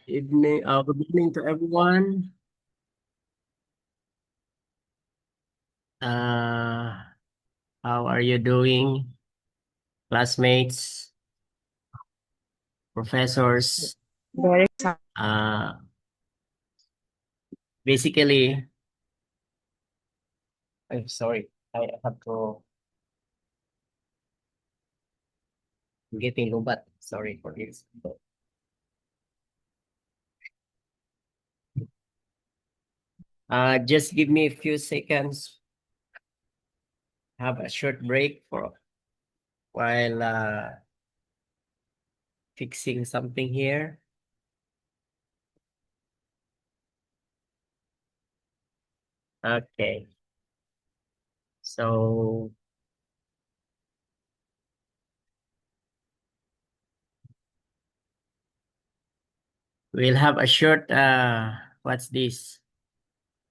Good evening to everyone. Uh, how are you doing, classmates, professors? Very Uh, basically, I'm sorry, I have to getting lobat. Sorry for this. Just give me a few seconds. Have a short break for while fixing something here. Okay, so we'll have a short what's this?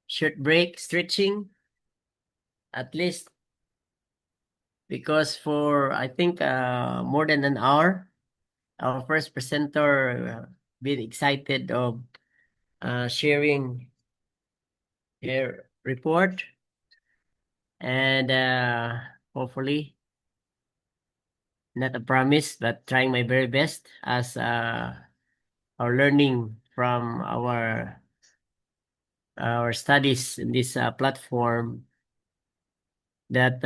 Short break, stretching, at least because for I think more than an hour, our first presenter been excited of sharing their report and hopefully not a promise but trying my very best as our learning from our studies in this platform that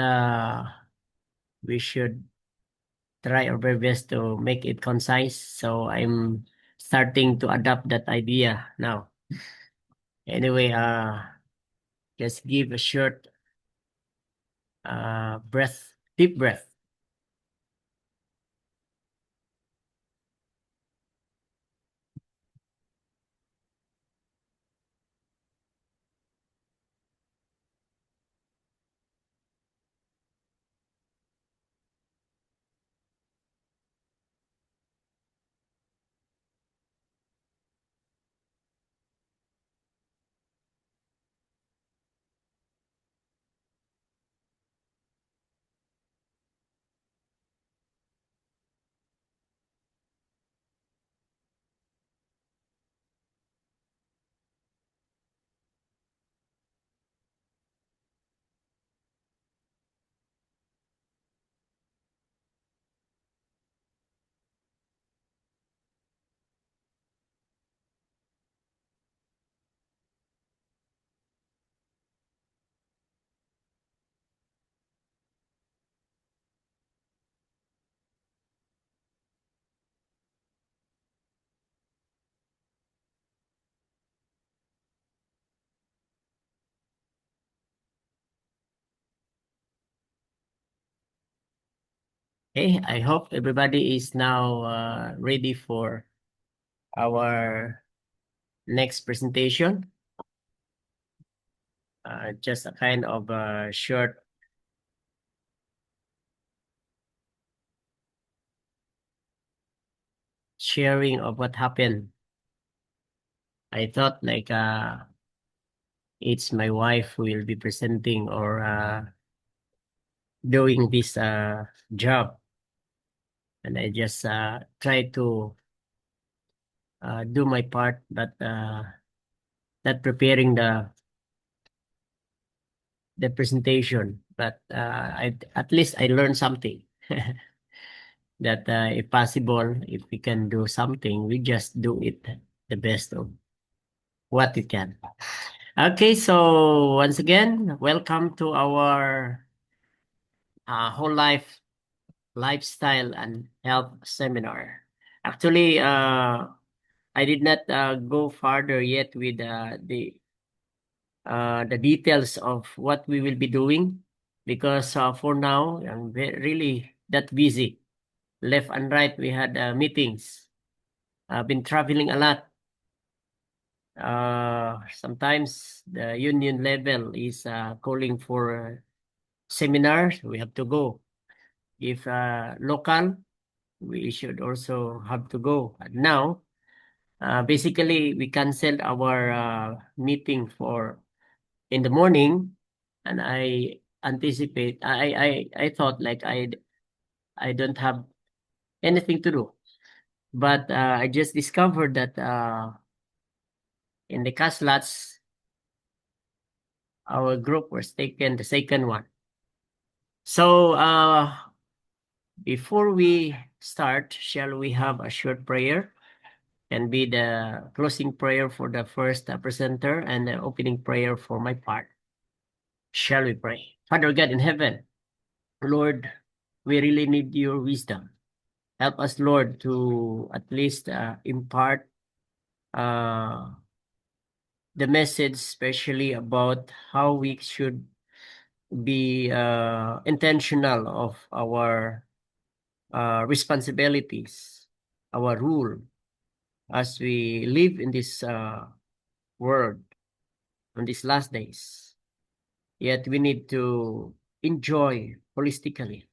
we should try our very best to make it concise. So I'm starting to adopt that idea now. Anyway, just give a short breath, deep breath. Okay, I hope everybody is now ready for our next presentation. Just a kind of short sharing of what happened. I thought like it's my wife who will be presenting or doing this job, and I just try to do my part, but not preparing the presentation. But I at least I learned something that if possible, if we can do something, we just do it the best of what we can. Okay, so once again, welcome to our whole life lifestyle and health seminar. Actually, I did not go further yet with the details of what we will be doing because for now I'm really that busy. Left and right, we had meetings. I've been traveling a lot. Sometimes the union level is calling for seminars. We have to go. If local, we should also have to go. And now, basically, we canceled our meeting for in the morning, and I thought like I don't have anything to do. But I just discovered that in the cast lots, our group was taken the second one. So before we start, shall we have a short prayer? Can be the closing prayer for the first presenter and the opening prayer for my part. Shall we pray? Father God in heaven, Lord, we really need your wisdom. Help us, Lord, to at least impart uh, the message, especially about how we should be intentional of our responsibilities, our rule as we live in this world on these last days. Yet we need to enjoy holistically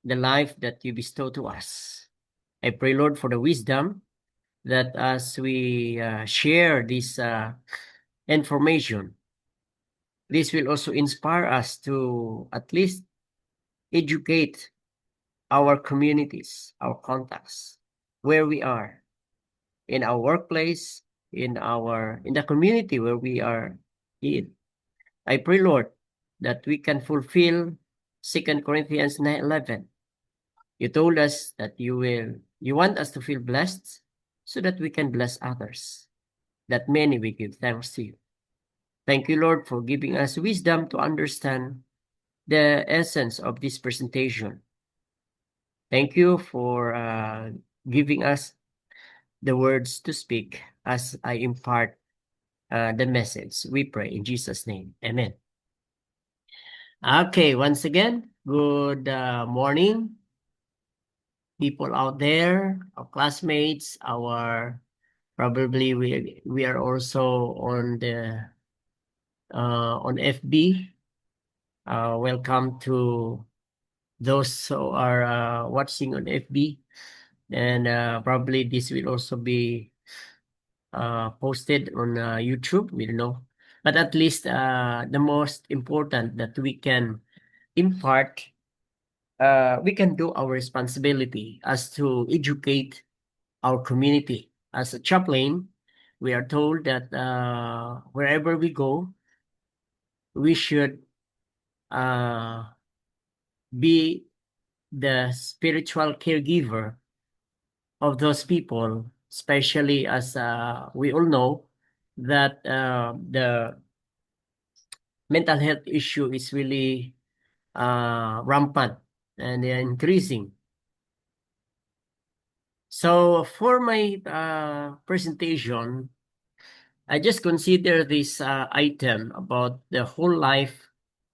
the life that you bestow to us. I pray, Lord, for the wisdom that as we share this information, this will also inspire us to at least educate our communities, our contacts, where we are, in our workplace, in the community where we are in. I pray, Lord, that we can fulfill 2 Corinthians 9:11. You told us that you want us to feel blessed so that we can bless others, that many will give thanks to you. Thank you, Lord, for giving us wisdom to understand the essence of this presentation. Thank you for giving us the words to speak as I impart the message. We pray in Jesus' name. Amen. Okay, once again, good morning, people out there, our classmates, our probably we are also on the on FB. Welcome to those who are watching on FB, and probably this will also be posted on YouTube. We don't know, but at least the most important that we can impart, we can do our responsibility as to educate our community. As a chaplain, we are told that wherever we go, we should uh, be the spiritual caregiver of those people, especially as we all know that the mental health issue is really rampant and increasing. So for my presentation, I just consider this item about the whole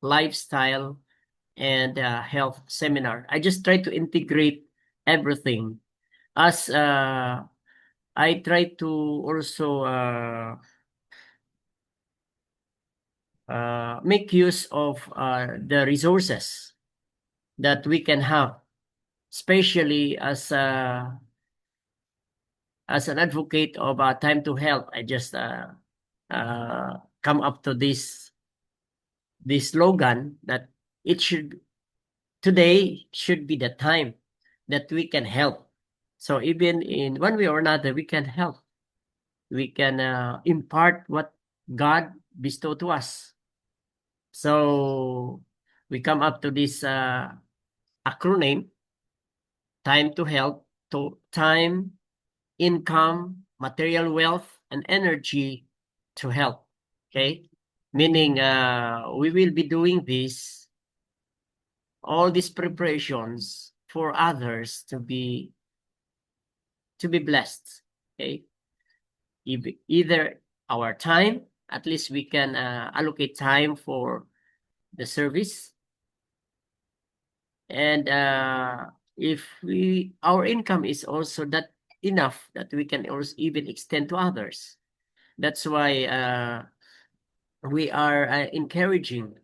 lifestyle, and health seminar. I just try to integrate everything as I try to also make use of the resources that we can have, especially as an advocate of time to health. I just come up to this slogan that it should today should be the time that we can help. So even in one way or another, we can help. We can impart what God bestowed to us. So we come up to this acronym: time to help, to time, income, material wealth, and energy to help. Okay, meaning we will be doing this, all these preparations for others to be blessed. Okay, either our time, at least we can allocate time for the service, and if we our income is also that enough that we can also even extend to others. That's why we are encouraging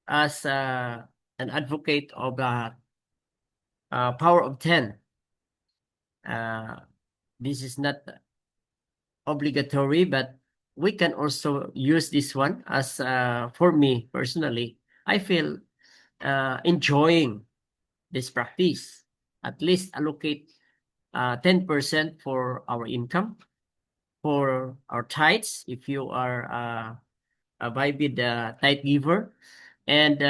as an advocate of power of 10. This is not obligatory, but we can also use this one as for me personally, I feel enjoying this practice. At least allocate 10% for our income, for our tithes, if you are a Vybid tithe giver, and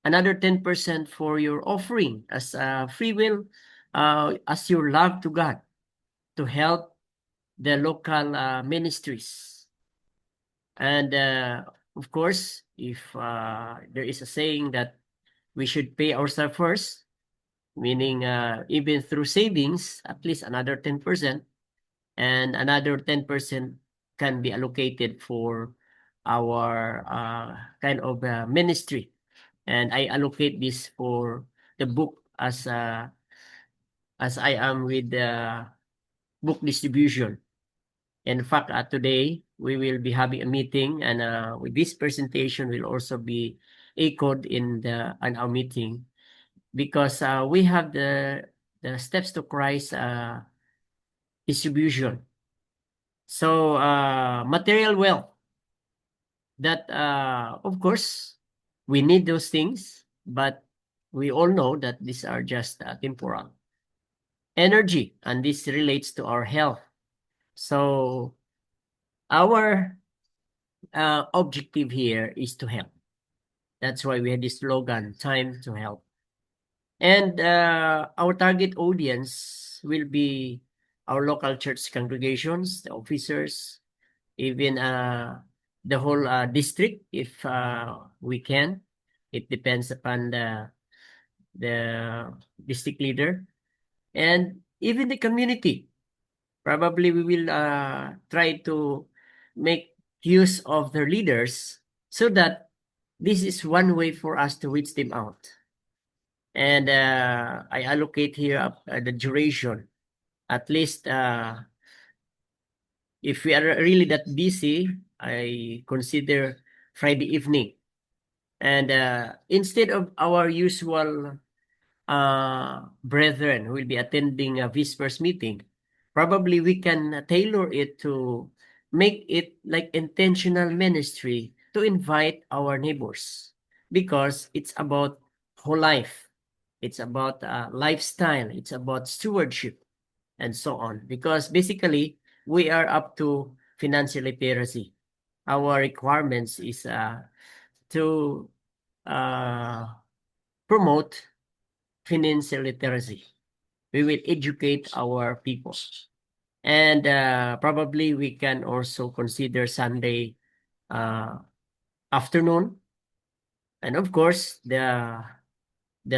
another 10% for your offering as free will, as your love to God, to help the local ministries. And of course, if there is a saying that we should pay ourselves first, meaning even through savings, at least another 10%, and another 10% can be allocated for our kind of ministry. And I allocate this for the book as I am with the book distribution. In fact, today we will be having a meeting, and with this presentation will also be echoed in our meeting, because we have the Steps to Christ distribution. So material wealth, that of course we need those things, but we all know that these are just temporal. Energy, and this relates to our health. So our objective here is to help. That's why we had this slogan, time to help. And our target audience will be our local church congregations, the officers, even the whole district, if we can. It depends upon the district leader, and even the community. Probably we will try to make use of their leaders, so that this is one way for us to reach them out. And I allocate here the duration. At least if we are really that busy, I consider Friday evening. And instead of our usual brethren who will be attending a Vespers meeting, probably we can tailor it to make it like intentional ministry to invite our neighbors, because it's about whole life. It's about lifestyle. It's about stewardship and so on. Because basically, we are up to financial literacy. Our requirements is to uh, promote financial literacy. We will educate our people. And probably we can also consider Sunday afternoon. And of course, the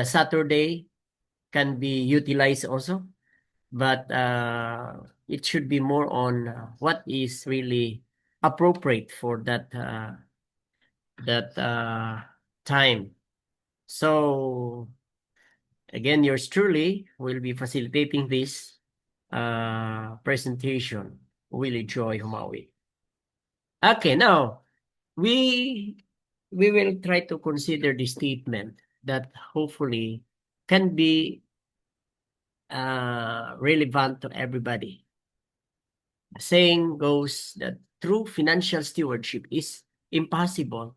Saturday can be utilized also. But it should be more on what is really appropriate for that time. So again, yours truly will be facilitating this presentation, Willie Joy Humawi. Okay, now we we will try to consider the statement that hopefully can be relevant to everybody. The saying goes that true financial stewardship is impossible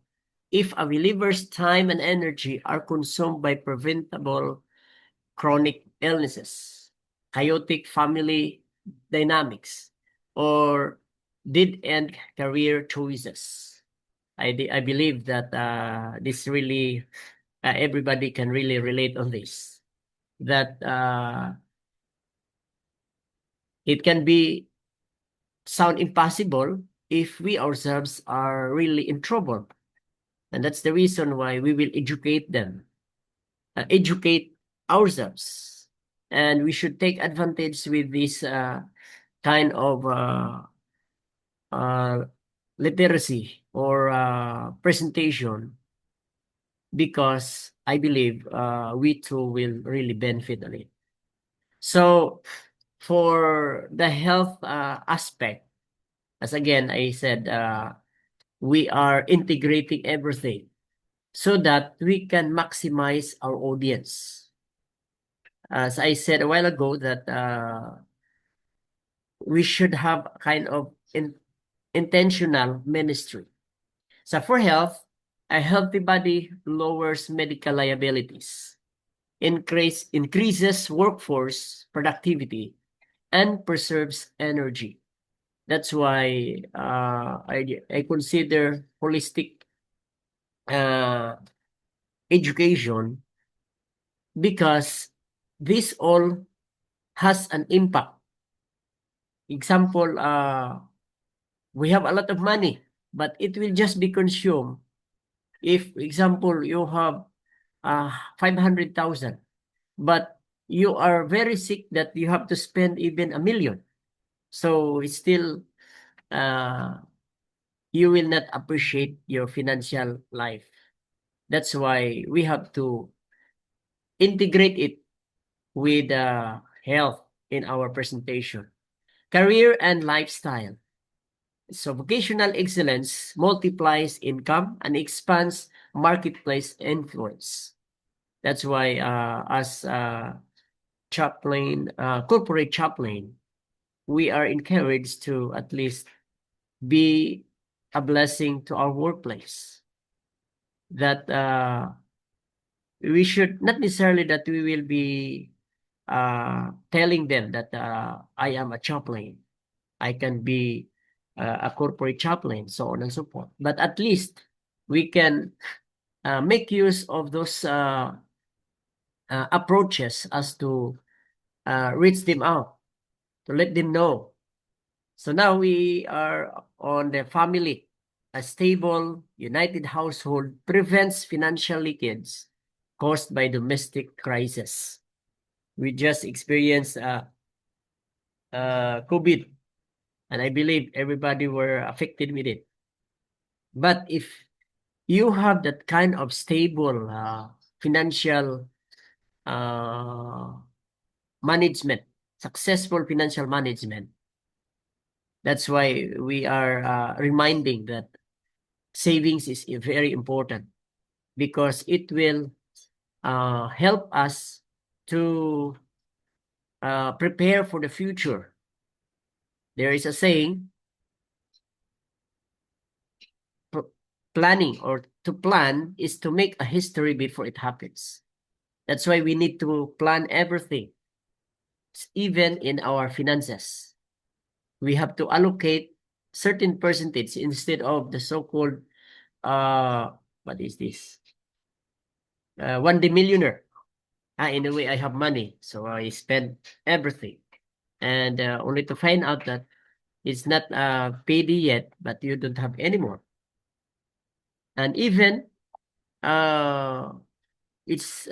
if a believer's time and energy are consumed by preventable chronic illnesses, chaotic family dynamics, or dead-end career choices. I believe that this really everybody can really relate on this. That it can be sound impossible if we ourselves are really in trouble, and that's the reason why we will educate them, educate ourselves, and we should take advantage with this kind of uh, literacy or presentation, because I believe we too will really benefit on it. So for the health aspect, as again I said, we are integrating everything so that we can maximize our audience. As I said a while ago, that we should have kind of intentional ministry. So for health, a healthy body lowers medical liabilities. increases workforce productivity, and preserves energy. That's why I consider holistic uh, education, because this all has an impact. Example, we have a lot of money, but it will just be consumed. If, example, you have 500,000, but you are very sick that you have to spend even 1 million. So it's still, uh, you will not appreciate your financial life. That's why we have to integrate it with health in our presentation. Career and lifestyle. So vocational excellence multiplies income and expands marketplace influence. That's why as chaplain, corporate chaplain, we are encouraged to at least be a blessing to our workplace. That we should not necessarily that we will be telling them that I am a chaplain, I can be a corporate chaplain, so on and so forth. But at least we can make use of those approaches as to reach them out, to let them know. So now we are on the family. A stable, united household prevents financial leakage caused by domestic crisis. We just experienced COVID, and I believe everybody were affected with it. But if you have that kind of stable financial uh, management, successful financial management, that's why we are reminding that savings is very important, because it will help us to prepare for the future. There is a saying, planning or to plan is to make a history before it happens. That's why we need to plan everything, even in our finances. We have to allocate certain percentage instead of the so-called what is this? One day millionaire. In a way, I have money, so I spend everything, and only to find out that it's not paid yet, but you don't have any more. And even it's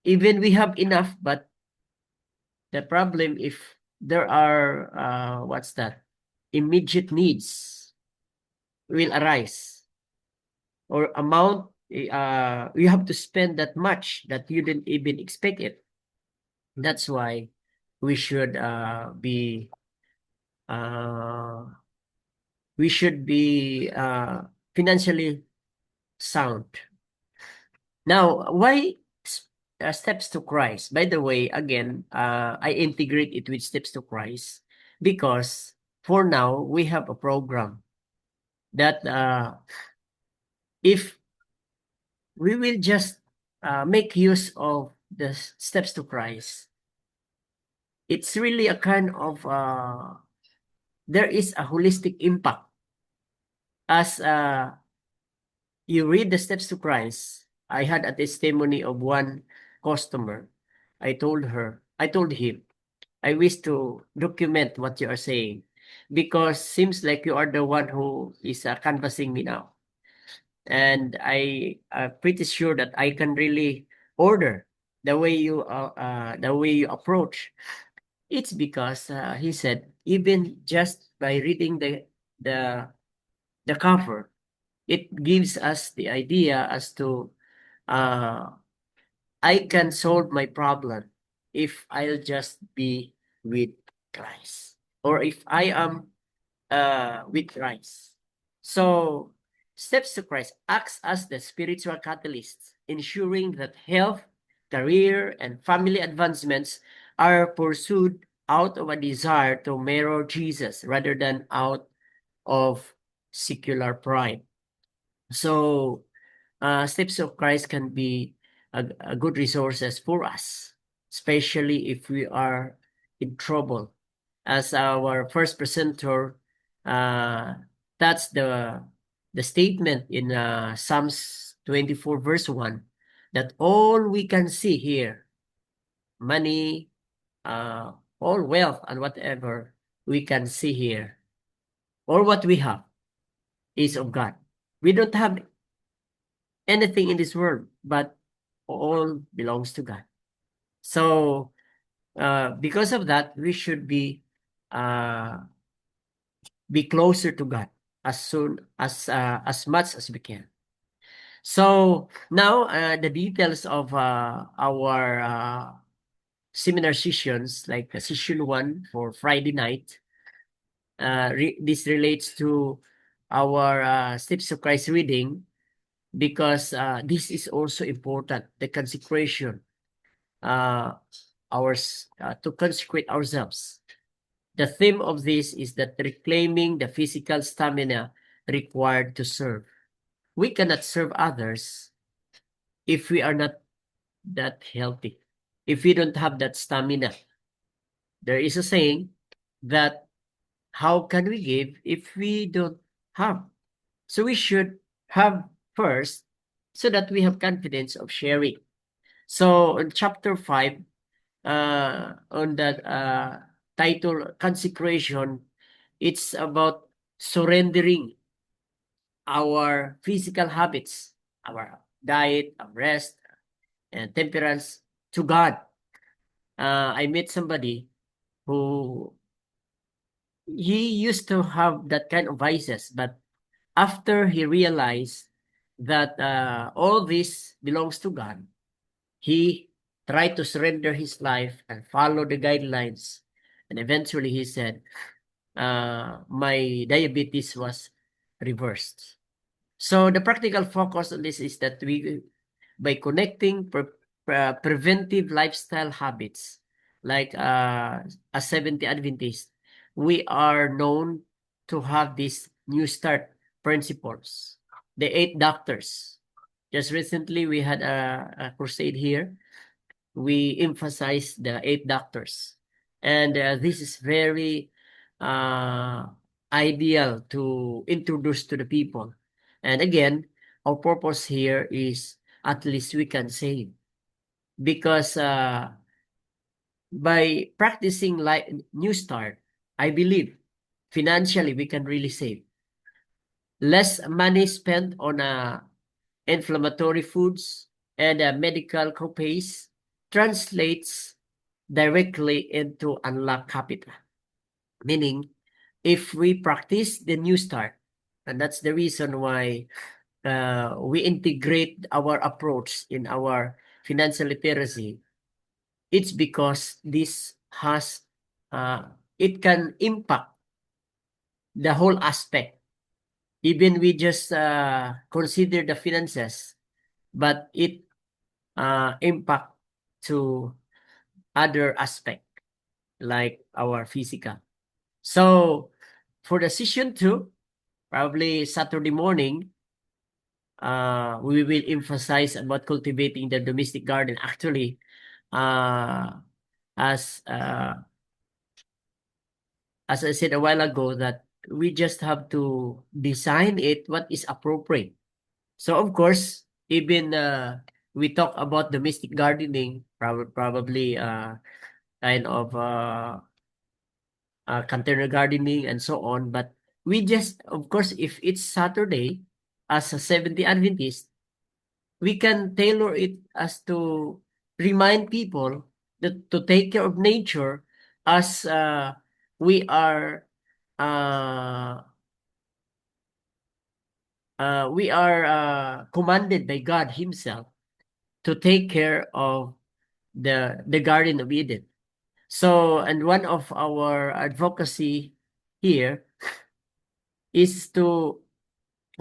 even we have enough, but the problem if there are what's that? Immediate needs will arise, or amount you have to spend that much that you didn't even expect it. That's why uh, we should be financially sound. Now, why Steps to Christ? By the way, again, I integrate it with Steps to Christ because for now we have a program that if we will just make use of the Steps to Christ, it's really a kind of there is a holistic impact. As you read the Steps to Christ, I had a testimony of one customer. I told him, I wish to document what you are saying, because seems like you are the one who is canvassing me now. And I am pretty sure that I can really order the way you approach. It's because he said, even just by reading the the cover, it gives us the idea as to uh, I can solve my problem if I'll just be with Christ, or if I am with Christ. So, Steps to Christ acts as the spiritual catalyst, ensuring that health, career, and family advancements are pursued out of a desire to mirror Jesus rather than out of secular pride. So, Steps of Christ can be a good resources for us, especially if we are in trouble. As our first presenter, that's the statement in Psalms 24 verse 1, that all we can see here, money, uh, all wealth and whatever we can see here, or what we have, is of God. We don't have anything in this world, but all belongs to God. So, because of that, we should uh, be closer to God as soon as much as we can. So now, the details of our seminar sessions, like session 1 for Friday night, this relates to our Steps of Christ reading, because this is also important, the consecration, uh, to consecrate ourselves. The theme of this is that reclaiming the physical stamina required to serve. We cannot serve others if we are not that healthy, if we don't have that stamina. There is a saying that how can we give if we don't have? So we should have first, so that we have confidence of sharing. So in chapter 5, on that title, consecration, it's about surrendering our physical habits, our diet, our rest, and temperance to God. I met somebody who he used to have that kind of vices, but after he realized that all this belongs to God, he tried to surrender his life and follow the guidelines. And eventually he said, my diabetes was reversed. So the practical focus on this is that by connecting preventive lifestyle habits, like a Seventh Adventist, we are known to have these New Start principles, the 8 doctors. Just recently, we had a crusade here. We emphasized the 8 doctors, and this is very uh, ideal to introduce to the people. And again, our purpose here is at least we can save, because by practicing like New Start, I believe financially we can really save. Less money spent on inflammatory foods and medical copays translates directly into unlocked capital. Meaning, if we practice the New Start, and that's the reason why we integrate our approach in our financial literacy, it's because this has, it can impact the whole aspect. Even we just consider the finances, but it impact to other aspect, like our physical. So for the session 2, probably Saturday morning, we will emphasize about cultivating the domestic garden. Actually, uh, as uh, as I said a while ago, that we just have to design it what is appropriate. So of course, even we talk about domestic gardening, probably kind of container gardening and so on. But we just, of course, if it's Saturday, as a Seventh-day Adventist, we can tailor it as to remind people that to take care of nature, as we are uh, commanded by God Himself to take care of the Garden of Eden. So, and one of our advocacy here is to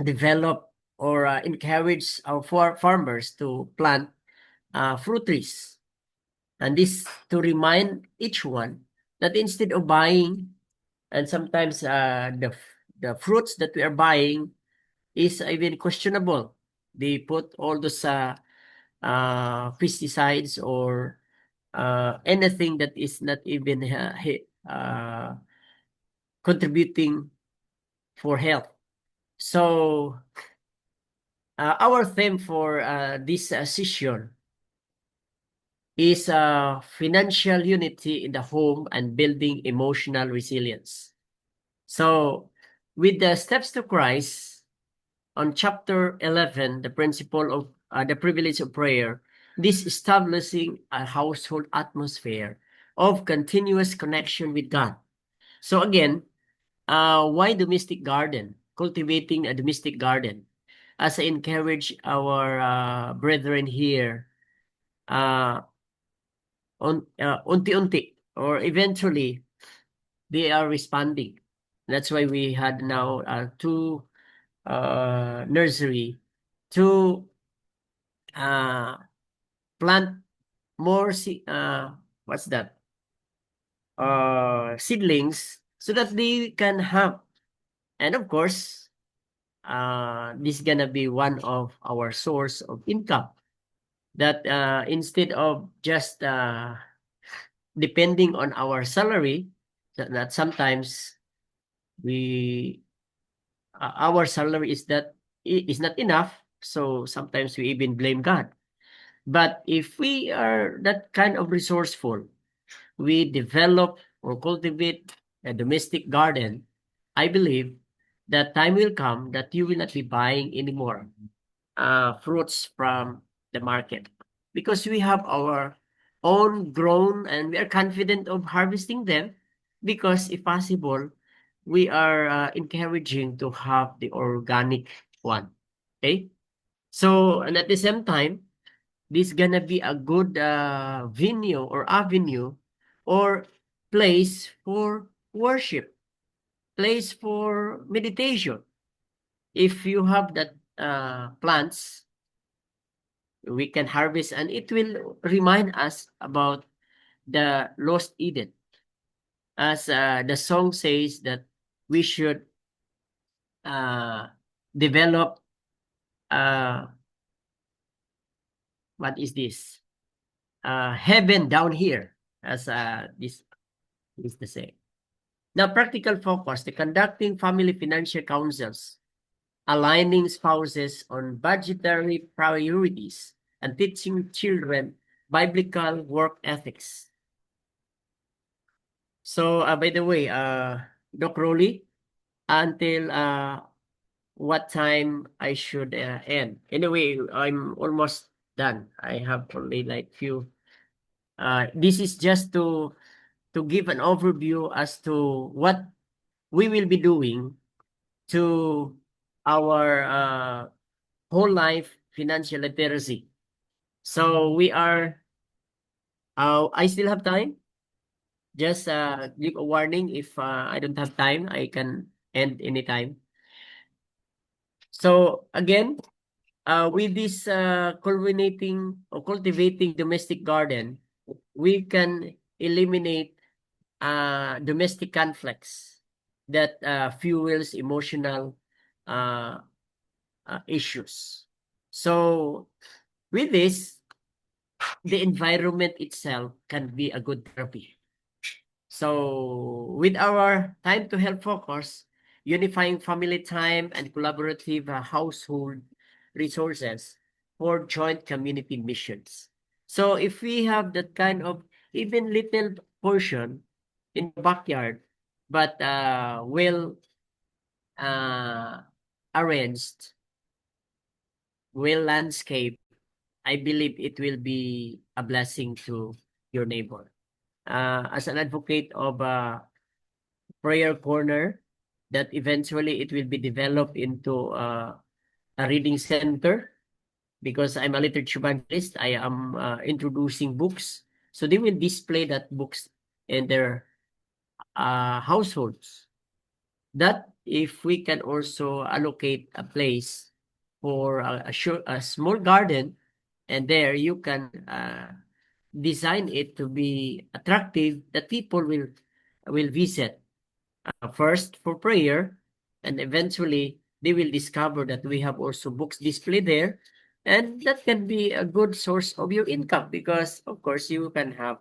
develop or encourage our farmers to plant fruit trees. And this to remind each one that instead of buying, and sometimes the fruits that we are buying is even questionable. They put all those pesticides or anything that is not even contributing for health. So our theme for this session is financial unity in the home and building emotional resilience. So with the steps to Christ on chapter 11, the principle of the privilege of prayer, this establishing a household atmosphere of continuous connection with God. So again, why domestic garden? Cultivating a domestic garden. As I encourage our brethren here, uh, unti-unti or eventually they are responding. That's why we had now two nursery to uh, plant more what's that? Seedlings so that they can have, and of course, this is gonna be one of our source of income that instead of just depending on our salary, that sometimes we our salary is not enough, so sometimes we even blame God. But if we are that kind of resourceful, we develop or cultivate a domestic garden, I believe that time will come that you will not be buying anymore fruits from the market because we have our own grown and we are confident of harvesting them because if possible we are encouraging to have the organic one. Okay, so and at the same time this gonna be a good venue or avenue or place for worship, place for meditation. If you have that plants, we can harvest and it will remind us about the lost Eden. As the song says that we should uh, develop uh, what is this? Heaven down here, as this is the say. Now, practical focus, the conducting family financial councils, aligning spouses on budgetary priorities, and teaching children biblical work ethics. So, by the way, Doc Rowley, until what time I should end? Anyway, I'm almost done. I have only like few. This is just to give an overview as to what we will be doing to our whole life financial literacy. So we are. I still have time. Just give a warning if I don't have time. I can end anytime. So again, with this cultivating domestic garden, we can eliminate domestic conflicts that fuels emotional uh, issues. So with this, the environment itself can be a good therapy. So with our time to help focus, unifying family time and collaborative household resources for joint community missions. So if we have that kind of even little portion in the backyard, but well uh, arranged, well landscape, I believe it will be a blessing to your neighbor. As an advocate of prayer corner, that eventually it will be developed into a reading center because I'm a literature evangelist. I am introducing books. So they will display that books in their households. That if we can also allocate a place for a small garden, and there you can design it to be attractive that people will visit first for prayer and eventually they will discover that we have also books displayed there, and that can be a good source of your income because, of course, you can have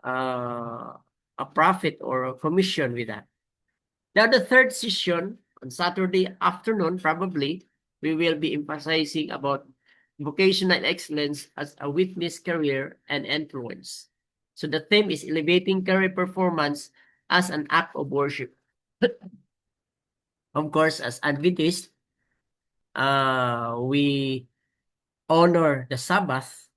a profit or a commission with that. Now, the third session on Saturday afternoon, probably, we will be emphasizing about vocational excellence as a witness career and influence. So the theme is elevating career performance as an act of worship. Of course, as Adventists, we honor the Sabbath.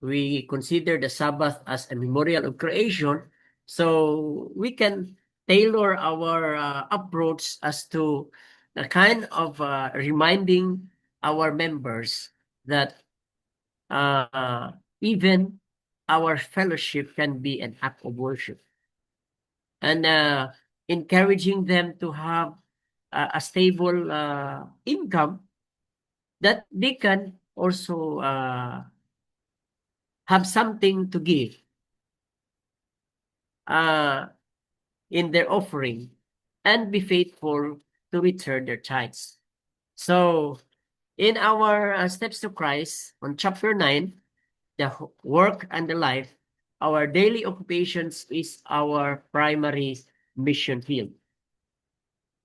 We consider the Sabbath as a memorial of creation. So we can tailor our approach as to the kind of reminding our members that even our fellowship can be an act of worship, and encouraging them to have a stable income that they can also have something to give uh, in their offering and be faithful to return their tithes. So, in our Steps to Christ on chapter 9, the work and the life, our daily occupations is our primary mission field.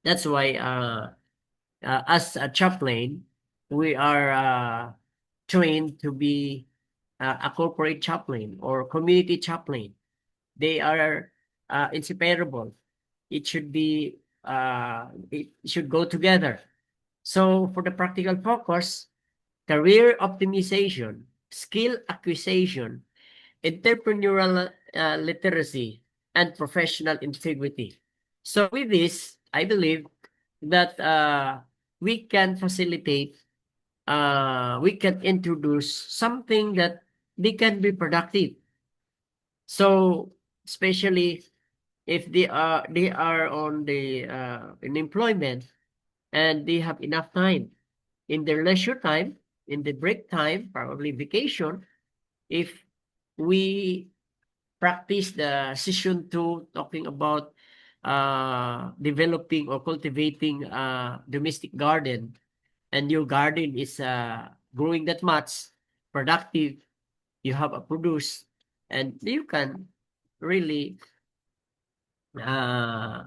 That's why, as a chaplain, we are trained to be a corporate chaplain or community chaplain. They are inseparable. It should go together. So for the practical focus, career optimization, skill acquisition, entrepreneurial literacy, and professional integrity. So with this, I believe that we can facilitate, we can introduce something that they can be productive. So especially if they are on the in employment and they have enough time in their leisure time, in the break time, probably vacation, if we practice the session 2 talking about developing or cultivating a domestic garden, and your garden is growing that much productive, you have a produce, and you can really uh,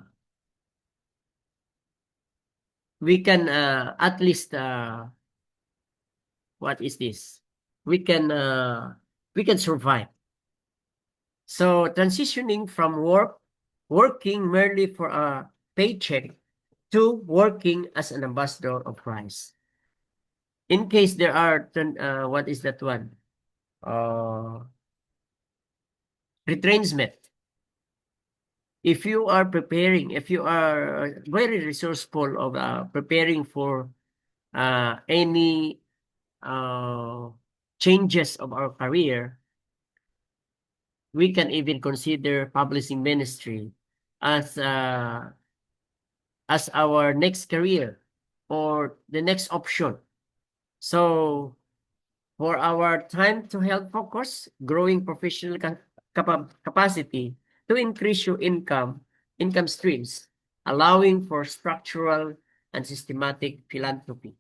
we can at least what is this? We can survive. So transitioning from working merely for a paycheck to working as an ambassador of Christ. In case there are what is that one? Retrenchment. If you are preparing, if you are very resourceful of preparing for any uh, changes of our career, we can even consider publishing ministry as our next career or the next option. So for our time to help focus, growing professional capacity to increase your income streams, allowing for structural and systematic philanthropy.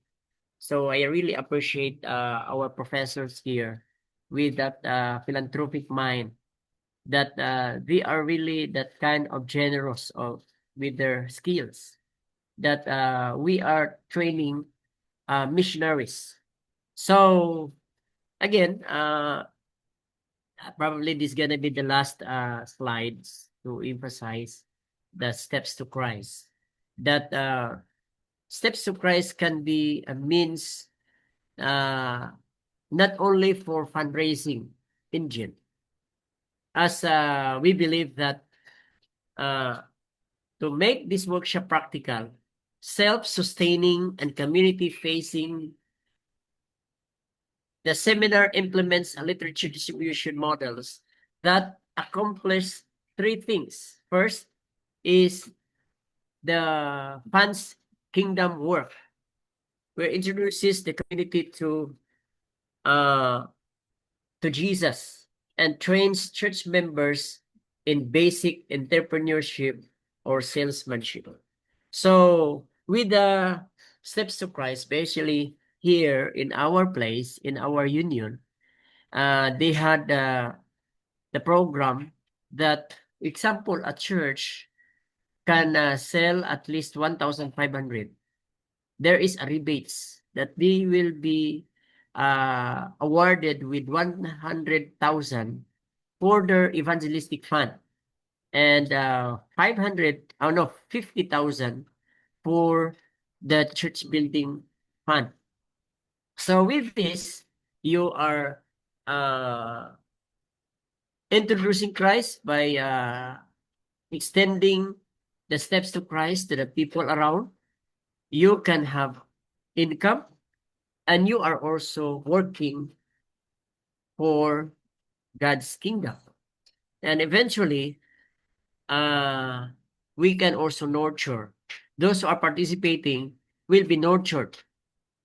So I really appreciate our professors here with that philanthropic mind, that they are really that kind of generous of with their skills, that we are training missionaries. So again, probably this is gonna be the last slides to emphasize the steps to Christ. That steps to Christ can be a means not only for fundraising engine, as we believe that uh, to make this workshop practical, self-sustaining, and community-facing, the seminar implements a literature distribution models that accomplish three things. First is the funds kingdom work, where it introduces the community uh, to Jesus and trains church members in basic entrepreneurship or salesmanship. So with the Steps to Christ, especially here in our place, in our union, they had the program that, example, a church can sell at least 1,500. There is a rebates that they will be awarded with 100,000 for their evangelistic fund, and 500, oh no, 50,000 for the church building fund. So with this, you are uh, introducing Christ by extending the steps to Christ to the people around. You can have income, and you are also working for God's kingdom. And eventually, uh, we can also nurture. Those who are participating will be nurtured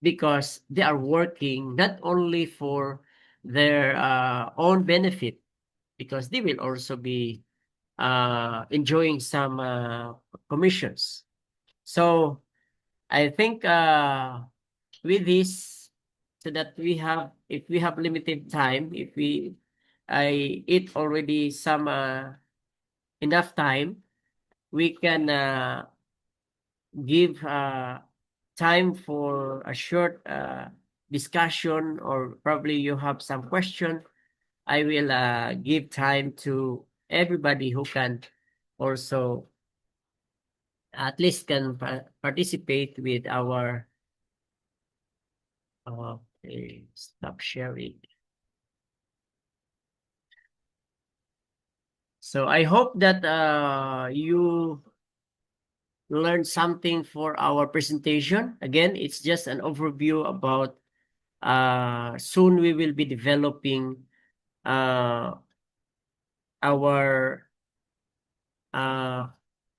because they are working not only for their own benefit, because they will also be enjoying some commissions. So I think with this, so that we have, if we have limited time, if we I eat already some enough time, we can give time for a short discussion, or probably you have some question. I will give time to everybody who can also at least can participate with our okay, stop sharing. So I hope that you learned something for our presentation. Again, it's just an overview about soon we will be developing uh, our uh,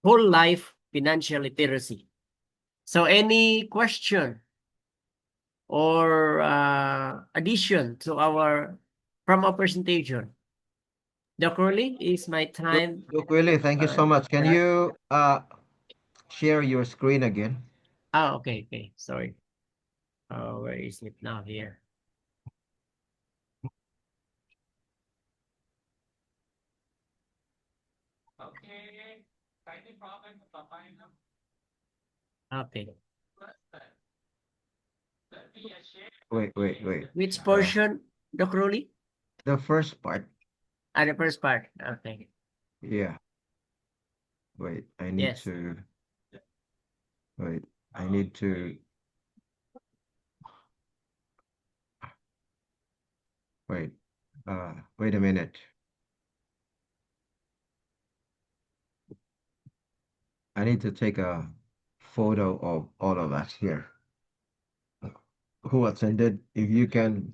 whole life financial literacy. So any question or addition to our from our presentation? Dr. Lee, is my time? Doc Willie, thank you so much. Can Right. you share your screen again? Okay, okay. Sorry. Where is it now? Here. Okay. Wait. Which Uh, portion, Dr. Lee? the first part. The first part. Okay. Yeah. Wait, I need Yes. to. Wait, I need to. Wait. Wait a minute. I need to take a photo of all of us here who attended. If you can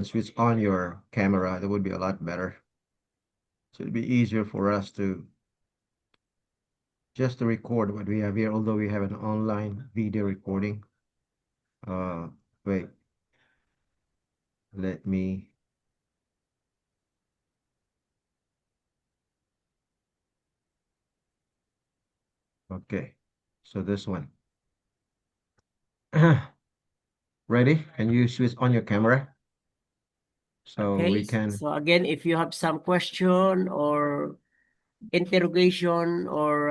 switch on your camera, that would be a lot better. So it'd be easier for us to just to record what we have here, although we have an online video recording. Uh, wait, let me. Okay, so this one. Ready? Can you switch on your camera so Okay. we can? So again, if you have some question or interrogation or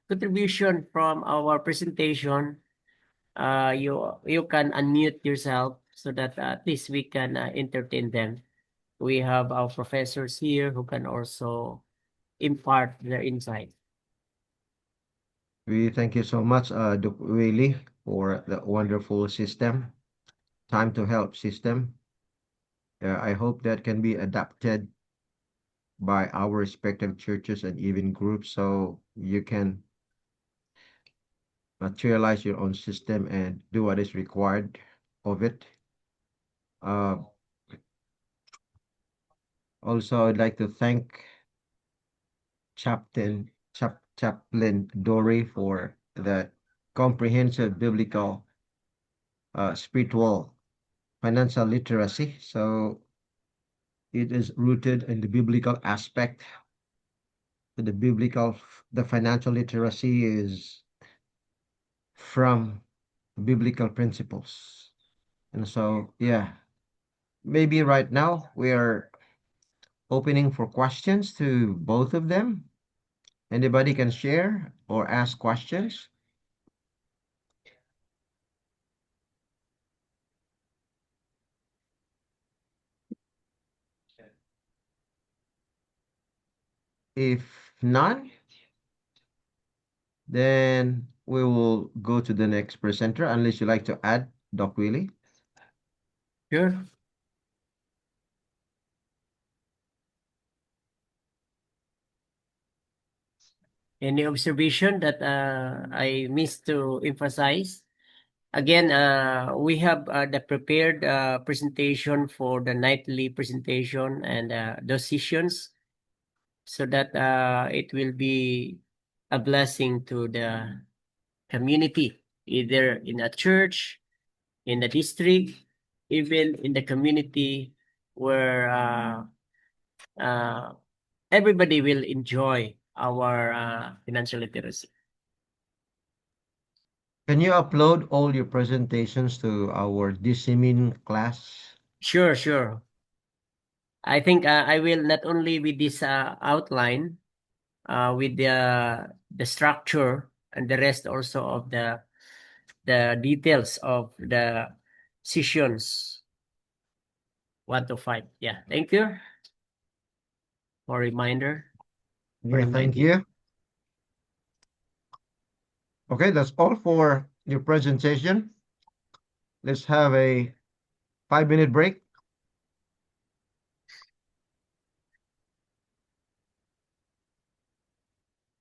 contribution from our presentation, you can unmute yourself so that at least we can entertain them. We have our professors here who can also impart their insight. We thank you so much, Dr. Willie, for the wonderful system, time to help system. I hope that can be adapted by our respective churches and even groups so you can materialize your own system and do what is required of it. Uh, Also, I'd like to thank Chaplain Dory for the comprehensive biblical, spiritual, financial literacy. So it is rooted in the biblical aspect. The financial literacy is from biblical principles. And so, yeah, maybe right now we are opening for questions to both of them. Anybody can share or ask questions. If none, then we will go to the next presenter unless you like to add, Doc Willie. Sure. Any observation that I missed to emphasize? Again, we have the prepared presentation for the nightly presentation and those sessions so that it will be a blessing to the community, either in a church, in the district, even in the community where uh, everybody will enjoy our financial literacy. Can you upload all your presentations to our Dissemin class? Sure, sure. I think I will not only with this outline, with the structure and the rest also of the details of the sessions 1 to 5. Yeah, thank you for reminder for Yeah, thank reminding. you. Okay, that's all for your presentation. Let's have a 5-minute break.